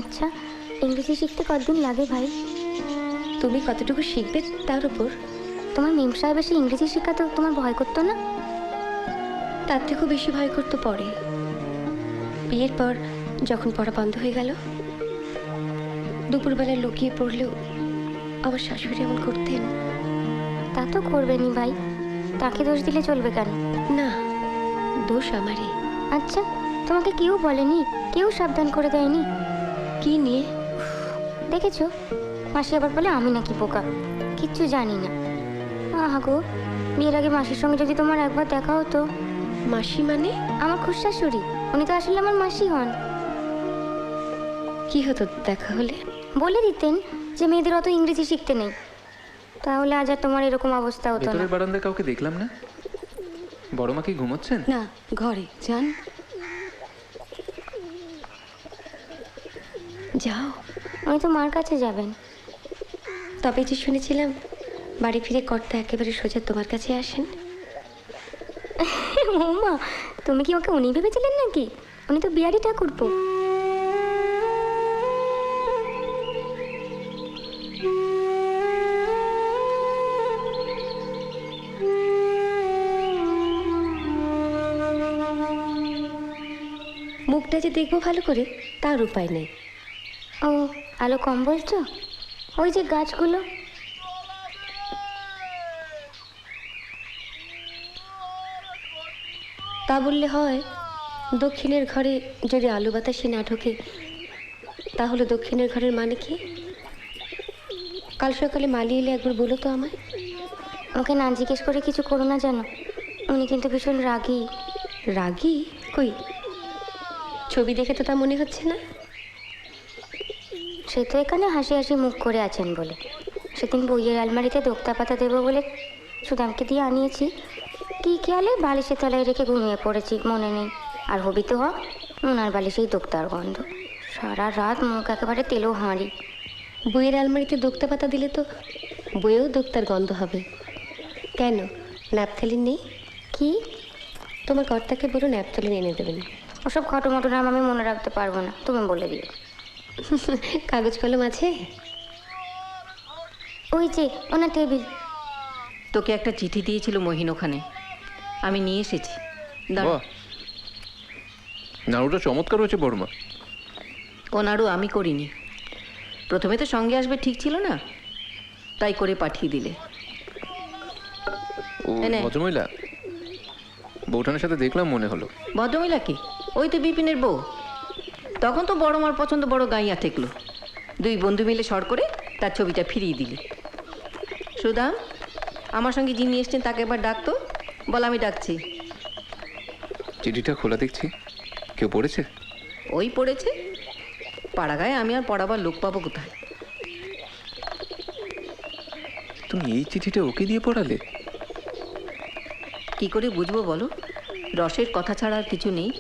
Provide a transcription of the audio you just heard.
আচ্ছা, ইংরেজি শিখতে কতদিন লাগে ভাই? তুমি কতটুকু শিখবে তার উপর। তোমার মেম সাহেব এসে ইংরেজি শেখাতো, তোমার ভয় করতো না? তার থেকেও বেশি ভয় করতো পরে, বিয়ের পর যখন পড়া বন্ধ হয়ে গেল। দুপুরবেলায় লুকিয়ে পড়লেও আমার শাশুড়ি এমন করতেন। তা তো করবেনি ভাই, তাকে দোষ দিলে চলবে কেন? না, দোষ আমারই। আচ্ছা, তোমাকে কেউ বলেনি? কেউ সাবধান করে দেয়নি? কি নিয়ে? দেখেছো, মাসি আবার বলে আমি নাকি বোকা, কিচ্ছু জানি না। আহা গো, বিয়ের আগে মাসির সঙ্গে যদি তোমার একবার দেখা হতো। মাসি মানে? আমার খুড়শাশুড়ি, উনি তো আসলে আমার মাসি হন। কি হতো দেখা হলে? বলে দিতেন যে মেয়েদের অত ইংরেজি শিখতে নেই, তাহলে আজ আর তোমার এরকম অবস্থা হতো না। ভেতরের বারান্দায় কাউকে দেখলাম না। বড় মা কি ঘুমোচ্ছেন? না, ঘরে যান। যাও। উনি তো মার কাছে যাবেন। তবে যে শুনেছিলাম বাড়ি ফিরে কর্তা একেবারে সোজা তোমার কাছে আসেন। ও মা, তুমি কি ওকে উনি ভেবেছিলেন নাকি? উনি তো বিহারি ঠাকুরপো। মুখটা যে দেখবো ভালো করে তার উপায় নেই। ও, আলো কম বলছো? ওই যে গাছগুলো। তা বললে হয়? দক্ষিণের ঘরে যদি আলো বাতাসে না ঢোকে, তাহলে দক্ষিণের ঘরের মানে কি? কাল সকালে মালি এলে একবার বলো তো আমায়। ওকে না জিজ্ঞেস করে কিছু করো না জানো, উনি কিন্তু ভীষণ রাগী। রাগী? কই, ছবি দেখে তো তা মনে হচ্ছে না। সে তো এখানে হাসি হাসি মুখ করে আছেন বলে। সেদিন বইয়ের আলমারিতে দোক্তা পাতা দেবো বলে সুদামকে দিয়ে আনিয়েছি, কি খেয়ালে বালিশের তলায় রেখে ঘুমিয়ে পড়েছি, মনে নেই। আর হবি তো হ, ওনার বালিশেই দোক্তার গন্ধ। সারা রাত মুখ একেবারে তেলো হাঁড়ি। বইয়ের আলমারিতে দোক্তা পাতা দিলে তো বইয়েও দোক্তার গন্ধ হবে। কেন, ন্যাপথলিন নেই? কি? তোমার কর্তাকে বলো ন্যাপথলিন এনে দেবেন। ওসব খটোমটো নাম আমি মনে রাখতে পারবো না, তুমি বলে দিও। কাগজ কলম আছে? ওই যে ওনার টেবিল। তোকে একটা চিঠি দিয়েছিল মহিন ওখানে, আমি নিয়ে এসেছি। দাঁড়া। বাহ, নাড়ুটা চমৎকার হয়েছে বড় মা। ও নাড়ু আমি করিনি। প্রথমে তো সঙ্গে আসবে ঠিক ছিল না, তাই করে পাঠিয়ে দিলে। ও এনে। ভদ্রমহিলা, বউঠানের সাথে দেখলাম মনে হলো। ভদ্রমহিলা কি? ওই তো বিপিনের বউ। তখন তো বড় মার পছন্দ বড় গাইয়া ঠেকলো, দুই বন্ধু মিলে সর করে তার ছবিটা ফিরিয়ে দিলি। সুদাম, আমার সঙ্গে যিনি এসছেন তাকে এবার ডাকতো, বল আমি ডাকছি। চিঠিটা খোলা দেখছি, কেউ পড়েছে? ওই পড়েছে, পাড়াগায় আমি আর পড়াবার লোক পাবো কোথায়? তুমি এই চিঠিটা ওকে দিয়ে পড়ালে? কি করে বুঝবো বলো? রসের কথা ছাড়া আর কিছু নেই।